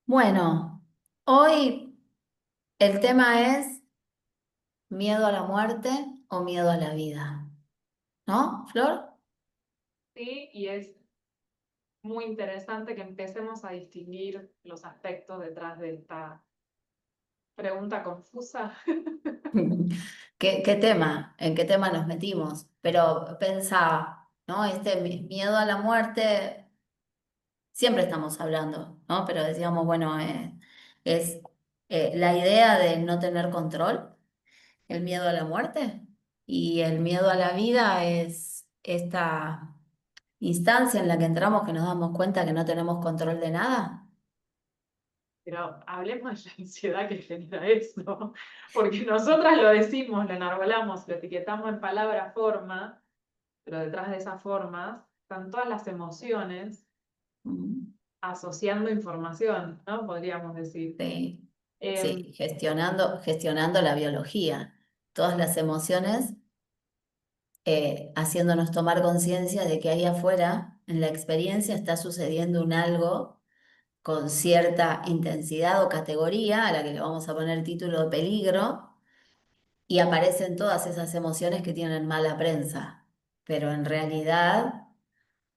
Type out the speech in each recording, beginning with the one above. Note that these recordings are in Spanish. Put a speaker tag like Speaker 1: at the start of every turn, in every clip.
Speaker 1: Bueno, hoy el tema es miedo a la muerte o miedo a la vida, ¿no, Flor?
Speaker 2: Sí, y es muy interesante que empecemos a distinguir los aspectos detrás de esta pregunta confusa.
Speaker 1: ¿Qué tema? ¿En qué tema nos metimos? Pero pensaba, ¿no? Este miedo a la muerte, siempre estamos hablando, ¿no? Pero decíamos, bueno, es la idea de no tener control, el miedo a la muerte, y el miedo a la vida es esta instancia en la que entramos que nos damos cuenta que no tenemos control de nada.
Speaker 2: Pero hablemos de la ansiedad que genera eso, porque nosotras lo decimos, lo enarbolamos, lo etiquetamos en palabra forma, pero detrás de esas formas están todas las emociones
Speaker 1: Mm,
Speaker 2: asociando información, ¿no? Podríamos decir.
Speaker 1: sí,
Speaker 2: Em,
Speaker 1: sí, gestionando la biología, todas las emociones, haciéndonos tomar conciencia de que ahí afuera, en la experiencia, está sucediendo un algo con cierta intensidad o categoría, a la que le vamos a poner título de peligro, y aparecen todas esas emociones que tienen mala prensa, pero en realidad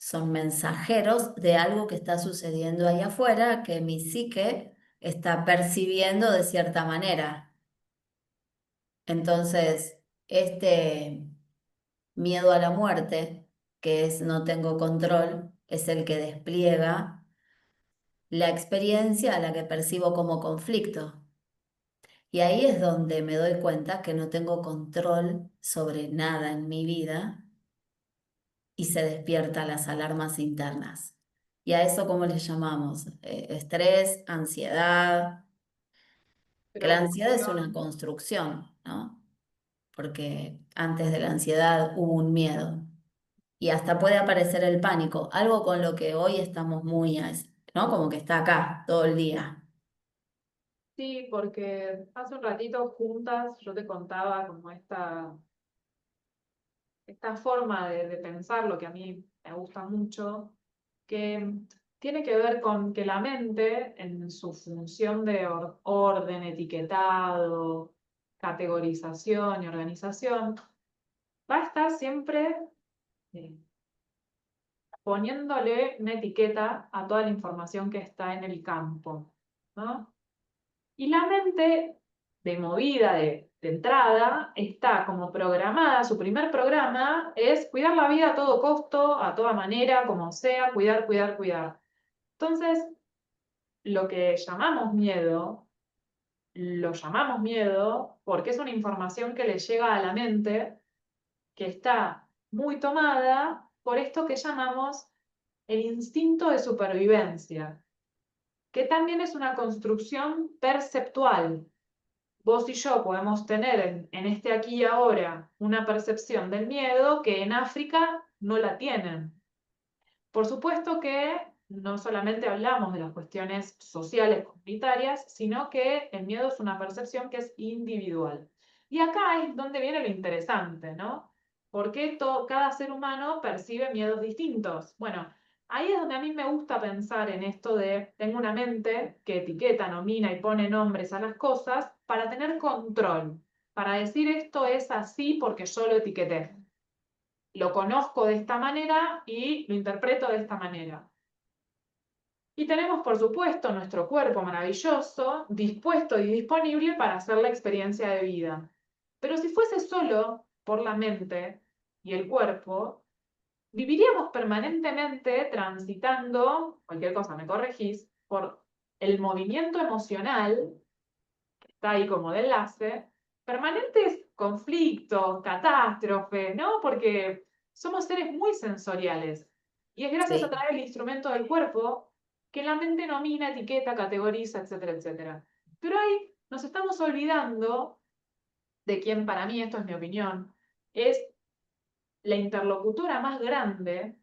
Speaker 1: son mensajeros de algo que está sucediendo ahí afuera que mi psique está percibiendo de cierta manera. Entonces, este miedo a la muerte, que es no tengo control, es el que despliega la experiencia a la que percibo como conflicto. Y ahí es donde me doy cuenta que no tengo control sobre nada en mi vida y se despiertan las alarmas internas. ¿Y a eso cómo le llamamos? Estrés, ansiedad, que la ansiedad es una
Speaker 2: preocupación.
Speaker 1: construcción, ¿no? Porque antes de la ansiedad hubo un miedo y hasta puede aparecer el pánico, algo con lo que hoy estamos muy, ¿no? Como que está acá todo el día.
Speaker 2: Sí, porque hace un ratito juntas yo te contaba como esta forma de pensar, lo que a mí me gusta mucho, que tiene que ver con que la mente, en su función de orden, etiquetado, categorización y organización, va a estar siempre eh, poniéndole una etiqueta a toda la información que está en el campo, ¿no? Y la mente de movida, de entrada, está como programada, su primer programa es cuidar la vida a todo costo, a toda manera, como sea, cuidar, cuidar, cuidar. Entonces, lo que llamamos miedo, lo llamamos miedo porque es una información que le llega a la mente que está muy tomada por esto que llamamos el instinto de supervivencia, que también es una construcción perceptual. Vos y yo podemos tener en este aquí y ahora una percepción del miedo que en África no la tienen. Por supuesto que no solamente hablamos de las cuestiones sociales, comunitarias, sino que el miedo es una percepción que es individual. Y acá es donde viene lo interesante, ¿no? Porque cada ser humano percibe miedos distintos. Bueno, ahí es donde a mí me gusta pensar en esto de, tengo una mente que etiqueta, nomina y pone nombres a las cosas para tener control, para decir esto es así porque yo lo etiqueté, lo conozco de esta manera y lo interpreto de esta manera. Y tenemos, por supuesto, nuestro cuerpo maravilloso, dispuesto y disponible para hacer la experiencia de vida. Pero si fuese solo por la mente y el cuerpo, viviríamos permanentemente transitando, cualquier cosa me corregís, por el movimiento emocional, que está ahí como de enlace, permanentes conflictos, catástrofes, ¿no? Porque somos seres muy sensoriales. Y es gracias a
Speaker 1: Sí.
Speaker 2: través del instrumento del cuerpo que la mente nomina, etiqueta, categoriza, etcétera, etcétera. Pero ahí nos estamos olvidando de quien, para mí, esto es mi opinión, es la interlocutora más grande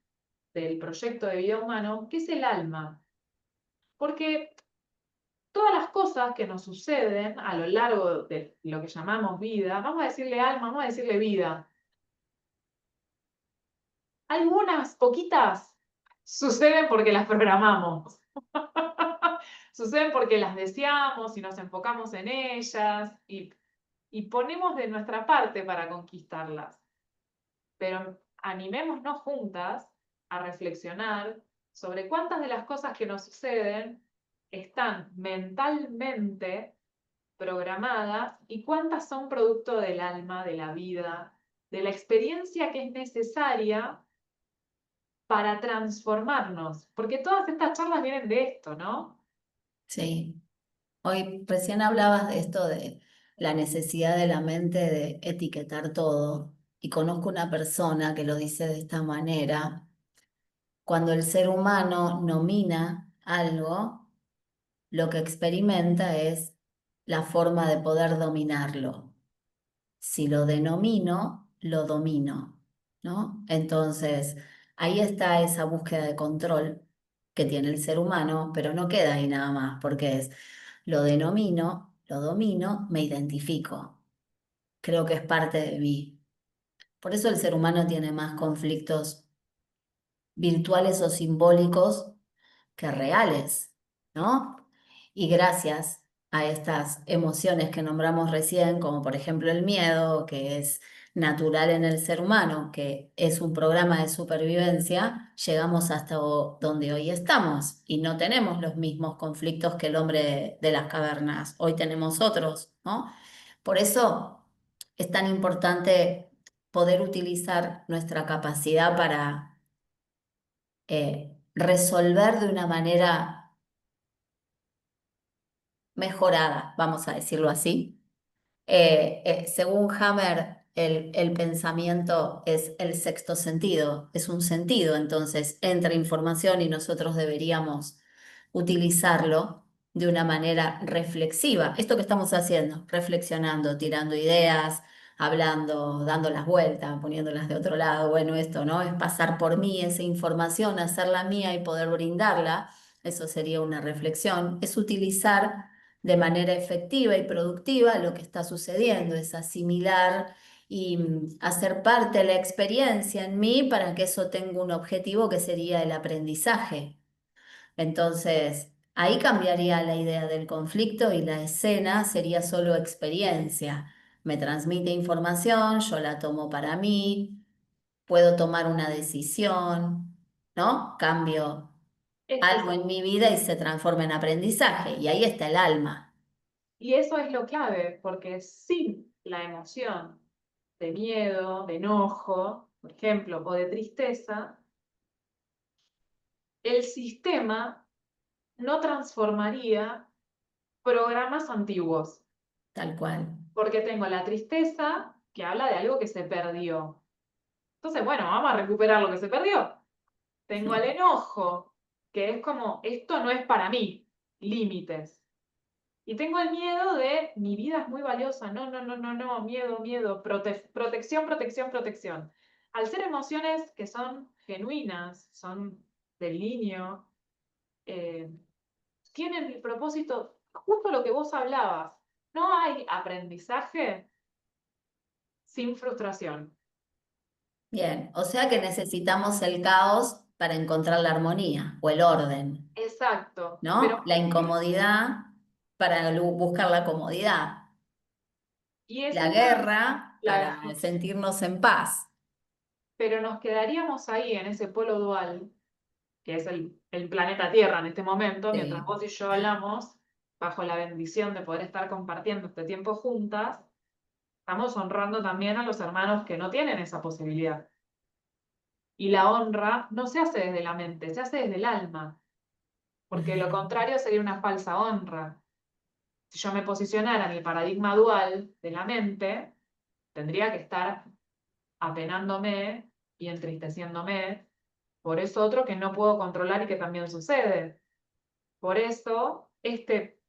Speaker 2: del proyecto de vida humano, que es el alma. Porque todas las cosas que nos suceden a lo largo de lo que llamamos vida, vamos a decirle alma, vamos a decirle vida, algunas poquitas suceden porque las programamos. Suceden porque las deseamos y nos enfocamos en ellas y ponemos de nuestra parte para conquistarlas. Pero animémonos juntas a reflexionar sobre cuántas de las cosas que nos suceden están mentalmente programadas y cuántas son producto del alma, de la vida, de la experiencia que es necesaria para transformarnos. Porque todas estas charlas vienen de esto, ¿no?
Speaker 1: Sí. Hoy recién hablabas de esto de la necesidad de la mente de etiquetar todo y conozco una persona que lo dice de esta manera. Cuando el ser humano nomina algo, lo que experimenta es la forma de poder dominarlo. Si lo denomino, lo domino, ¿no? Entonces, ahí está esa búsqueda de control que tiene el ser humano, pero no queda ahí nada más, porque es, lo denomino, lo domino, me identifico. Creo que es parte de mí. Por eso el ser humano tiene más conflictos virtuales o simbólicos que reales, ¿no? Y gracias a estas emociones que nombramos recién, como por ejemplo el miedo, que es natural en el ser humano, que es un programa de supervivencia, llegamos hasta donde hoy estamos y no tenemos los mismos conflictos que el hombre de las cavernas. Hoy tenemos otros, ¿no? Por eso es tan importante poder utilizar nuestra capacidad para resolver de una manera mejorada, vamos a decirlo así. Según Hammer, el pensamiento es el sexto sentido, es un sentido, entonces entra información y nosotros deberíamos utilizarlo de una manera reflexiva. Esto que estamos haciendo, reflexionando, tirando ideas, hablando, dando las vueltas, poniéndolas de otro lado, bueno, esto, ¿no? Es pasar por mí esa información, hacerla mía y poder brindarla. Eso sería una reflexión. Es utilizar de manera efectiva y productiva lo que está sucediendo, es asimilar y hacer parte de la experiencia en mí para que eso tenga un objetivo que sería el aprendizaje. Entonces, ahí cambiaría la idea del conflicto y la escena sería solo experiencia. Me transmite información, yo la tomo para mí, puedo tomar una decisión, ¿no? Cambio
Speaker 2: Eso es,
Speaker 1: algo en mi vida y se transforma en aprendizaje. Y ahí está el alma.
Speaker 2: y eso es lo clave, porque sin la emoción de miedo, de enojo, por ejemplo, o de tristeza, el sistema no transformaría programas antiguos,
Speaker 1: Tal cual.
Speaker 2: porque tengo la tristeza que habla de algo que se perdió. Entonces, bueno, vamos a recuperar lo que se perdió. Tengo el enojo, que es como, esto no es para mí, límites. Y tengo el miedo de, mi vida es muy valiosa, no, no, no, no, no, miedo, miedo, protección, protección, protección. Al ser emociones que son genuinas, son del niño, eh, tienen el propósito, justo lo que vos hablabas. No hay aprendizaje sin frustración.
Speaker 1: Bien, o sea que necesitamos el caos para encontrar la armonía o el orden,
Speaker 2: Exacto, pero
Speaker 1: ¿no? La incomodidad para buscar la comodidad,
Speaker 2: y es
Speaker 1: la
Speaker 2: un tema,
Speaker 1: guerra para sentirnos en paz.
Speaker 2: pero nos quedaríamos ahí en ese polo dual, que es el planeta Tierra en este momento, mientras
Speaker 1: Sí,
Speaker 2: vos y yo hablamos, bajo la bendición de poder estar compartiendo este tiempo juntas, estamos honrando también a los hermanos que no tienen esa posibilidad. Y la honra no se hace desde la mente, se hace desde el alma, porque lo contrario sería una falsa honra. Si yo me posicionara en el paradigma dual de la mente, tendría que estar apenándome y entristeciéndome por eso otro que no puedo controlar y que también sucede. Por eso, este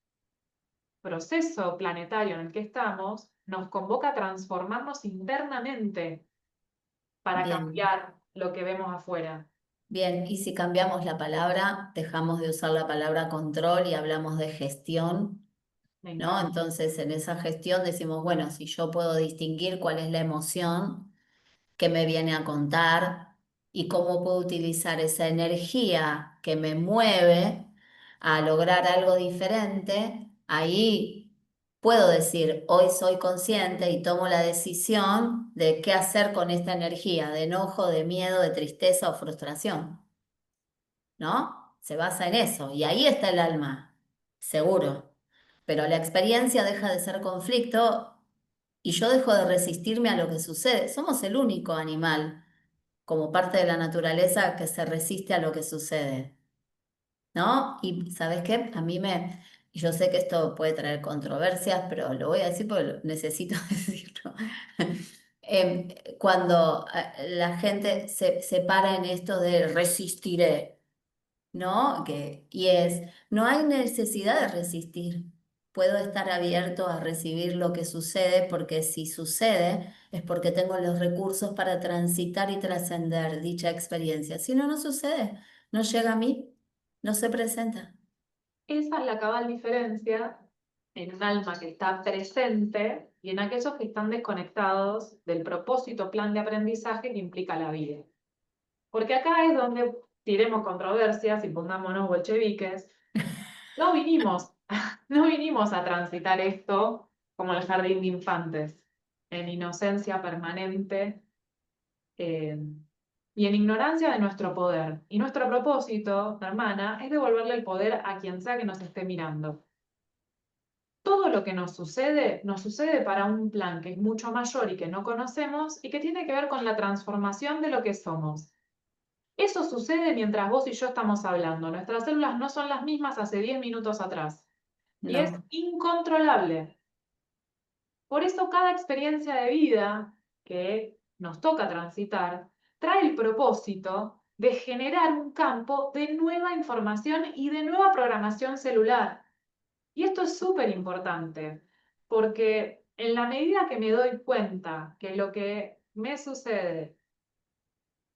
Speaker 2: proceso planetario en el que estamos nos convoca a transformarnos internamente para
Speaker 1: bien,
Speaker 2: cambiar lo que vemos afuera.
Speaker 1: bien. Y si cambiamos la palabra, dejamos de usar la palabra control y hablamos de gestión,
Speaker 2: Me
Speaker 1: ¿no?
Speaker 2: encanta.
Speaker 1: Entonces, en esa gestión decimos, bueno, si yo puedo distinguir cuál es la emoción que me viene a contar y cómo puedo utilizar esa energía que me mueve a lograr algo diferente, ahí puedo decir, hoy soy consciente y tomo la decisión de qué hacer con esta energía de enojo, de miedo, de tristeza o frustración, ¿no? Se basa en eso y ahí está el alma, seguro. Pero la experiencia deja de ser conflicto y yo dejo de resistirme a lo que sucede. Somos el único animal como parte de la naturaleza que se resiste a lo que sucede, ¿no? Y ¿sabes qué? Y yo sé que esto puede traer controversias, pero lo voy a decir porque necesito decirlo. Cuando la gente se para en esto de resistiré. ¿No? No hay necesidad de resistir. Puedo estar abierto a recibir lo que sucede porque si sucede es porque tengo los recursos para transitar y trascender dicha experiencia. Si no, no sucede, no llega a mí, no se presenta.
Speaker 2: Esa es la cabal diferencia en un alma que está presente y en aquellos que están desconectados del propósito plan de aprendizaje que implica la vida. Porque acá es donde tiremos controversias y pongámonos bolcheviques. No vinimos, no vinimos a transitar esto como el jardín de infantes, en inocencia permanente eh, y en ignorancia de nuestro poder. Y nuestro propósito, hermana, es devolverle el poder a quien sea que nos esté mirando. Todo lo que nos sucede para un plan que es mucho mayor y que no conocemos y que tiene que ver con la transformación de lo que somos. Eso sucede mientras vos y yo estamos hablando. Nuestras células no son las mismas hace 10 minutos atrás. Y es
Speaker 1: No,
Speaker 2: incontrolable. Por eso cada experiencia de vida que nos toca transitar trae el propósito de generar un campo de nueva información y de nueva programación celular. Y esto es súper importante, porque en la medida que me doy cuenta que lo que me sucede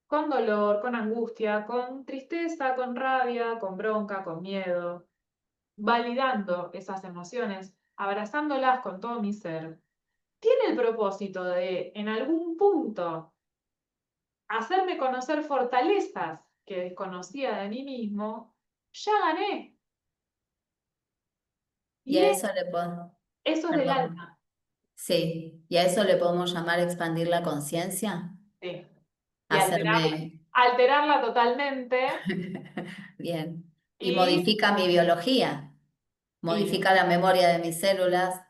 Speaker 2: con dolor, con angustia, con tristeza, con rabia, con bronca, con miedo, validando esas emociones, abrazándolas con todo mi ser, tiene el propósito de, en algún punto, hacerme conocer fortalezas que desconocía de mí mismo, ya gané.
Speaker 1: y
Speaker 2: Y
Speaker 1: a eso le puedo,
Speaker 2: eso es del
Speaker 1: perdón,
Speaker 2: alma.
Speaker 1: sí, y a eso le podemos llamar expandir la conciencia,
Speaker 2: Sí. Y
Speaker 1: hacerme
Speaker 2: alterarla totalmente
Speaker 1: bien, y
Speaker 2: y,
Speaker 1: modifica mi biología,
Speaker 2: y
Speaker 1: modifica la memoria de mis células,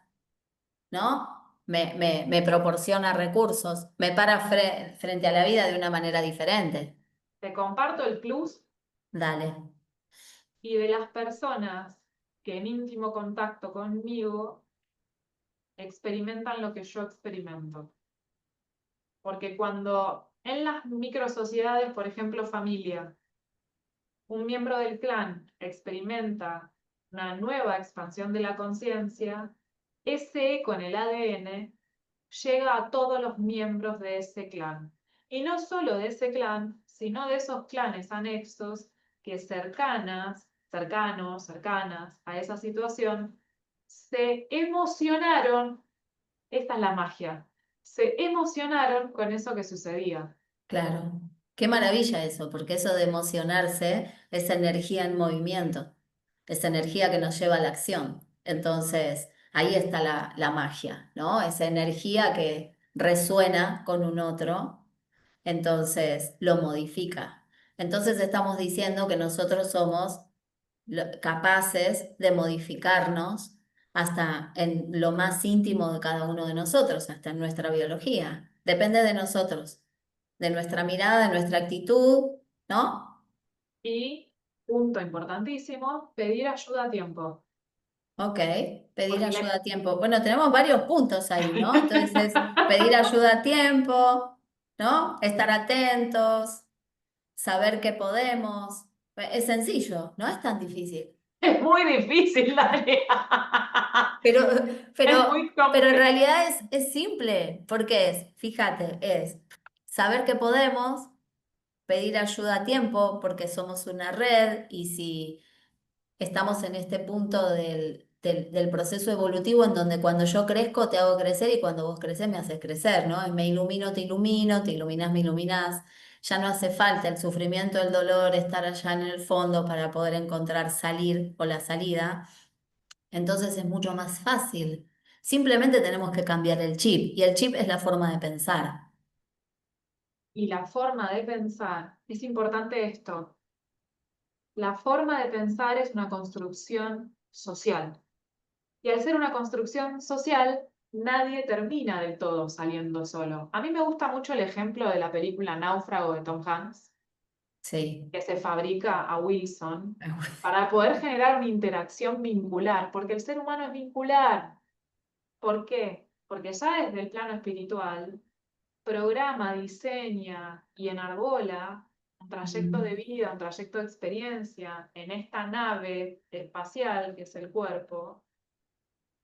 Speaker 1: ¿no? Me proporciona recursos, me para frente a la vida de una manera diferente.
Speaker 2: te comparto el plus
Speaker 1: Dale,
Speaker 2: y de las personas que en íntimo contacto conmigo experimentan lo que yo experimento. Porque cuando en las microsociedades, por ejemplo, familia, un miembro del clan experimenta una nueva expansión de la conciencia, ese eco en el ADN llega a todos los miembros de ese clan. Y no solo de ese clan, sino de esos clanes anexos que cercanas a esa situación, se emocionaron, esta es la magia, se emocionaron con eso que sucedía.
Speaker 1: claro. Qué maravilla eso, porque eso de emocionarse es energía en movimiento, es energía que nos lleva a la acción. Entonces, ahí está la magia, ¿no? Esa energía que resuena con un otro, entonces lo modifica. Entonces estamos diciendo que nosotros somos capaces de modificarnos hasta en lo más íntimo de cada uno de nosotros, hasta en nuestra biología. Depende de nosotros, de nuestra mirada, de nuestra actitud, ¿no?
Speaker 2: Y, punto importantísimo, pedir ayuda a tiempo.
Speaker 1: Ok, pedir
Speaker 2: Porque
Speaker 1: ayuda a tiempo. Bueno, tenemos varios puntos ahí, ¿no? Entonces, pedir ayuda a tiempo, ¿no? Estar atentos, saber que podemos. Es sencillo, no es tan difícil.
Speaker 2: es muy difícil, Dani.
Speaker 1: Pero,
Speaker 2: Es muy
Speaker 1: pero en
Speaker 2: complejo.
Speaker 1: realidad es simple, porque fíjate, es saber que podemos pedir ayuda a tiempo porque somos una red y si estamos en este punto del proceso evolutivo en donde cuando yo crezco te hago crecer y cuando vos creces me haces crecer, ¿no? Me ilumino, te iluminas, me iluminás. Ya no hace falta el sufrimiento, el dolor, estar allá en el fondo para poder encontrar salir o la salida. Entonces es mucho más fácil. Simplemente tenemos que cambiar el chip y el chip es la forma de pensar.
Speaker 2: Y la forma de pensar, es importante esto, la forma de pensar es una construcción social. Y al ser una construcción social, nadie termina del todo saliendo solo. A mí me gusta mucho el ejemplo de la película Náufrago de Tom Hanks,
Speaker 1: Sí.
Speaker 2: que se fabrica a Wilson para poder generar una interacción vincular, porque el ser humano es vincular. ¿Por qué? Porque ya desde el plano espiritual programa, diseña y enarbola un trayecto de
Speaker 1: Mm.
Speaker 2: vida, un trayecto de experiencia en esta nave espacial que es el cuerpo,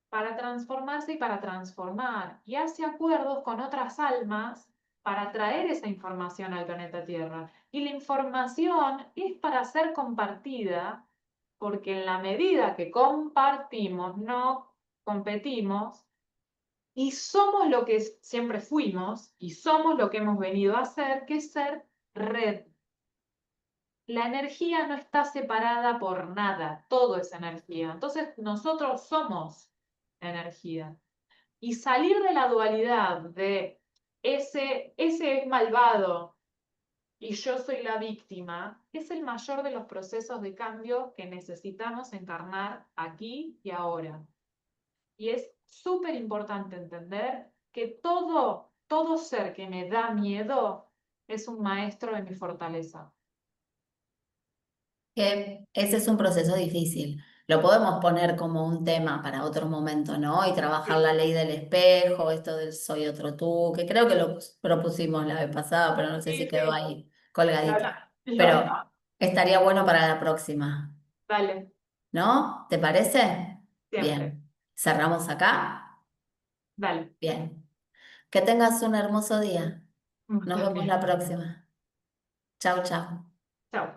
Speaker 2: para transformarse y para transformar, y hace acuerdos con otras almas para traer esa información al planeta Tierra. Y la información es para ser compartida, porque en la medida que compartimos, no competimos, y somos lo que siempre fuimos, y somos lo que hemos venido a hacer, que es ser red. La energía no está separada por nada, todo es energía. Entonces nosotros somos energía. Y salir de la dualidad de ese es malvado y yo soy la víctima, es el mayor de los procesos de cambio que necesitamos encarnar aquí y ahora. Y es súper importante entender que todo ser que me da miedo es un maestro de mi fortaleza.
Speaker 1: Que ese es un proceso difícil. Lo podemos poner como un tema para otro momento, ¿no? Y trabajar
Speaker 2: Sí,
Speaker 1: la ley del espejo, esto del soy otro tú, que creo que lo propusimos la vez pasada, pero no sé si
Speaker 2: sí,
Speaker 1: quedó
Speaker 2: sí.
Speaker 1: ahí colgadito.
Speaker 2: Lo
Speaker 1: Pero
Speaker 2: haremos.
Speaker 1: estaría bueno para la próxima,
Speaker 2: Dale,
Speaker 1: ¿no? ¿Te parece?
Speaker 2: siempre.
Speaker 1: Bien. ¿Cerramos acá?
Speaker 2: Dale.
Speaker 1: Bien. Que tengas un hermoso día.
Speaker 2: Vos
Speaker 1: Nos vemos
Speaker 2: también.
Speaker 1: la próxima. Chau, chau.
Speaker 2: Chao.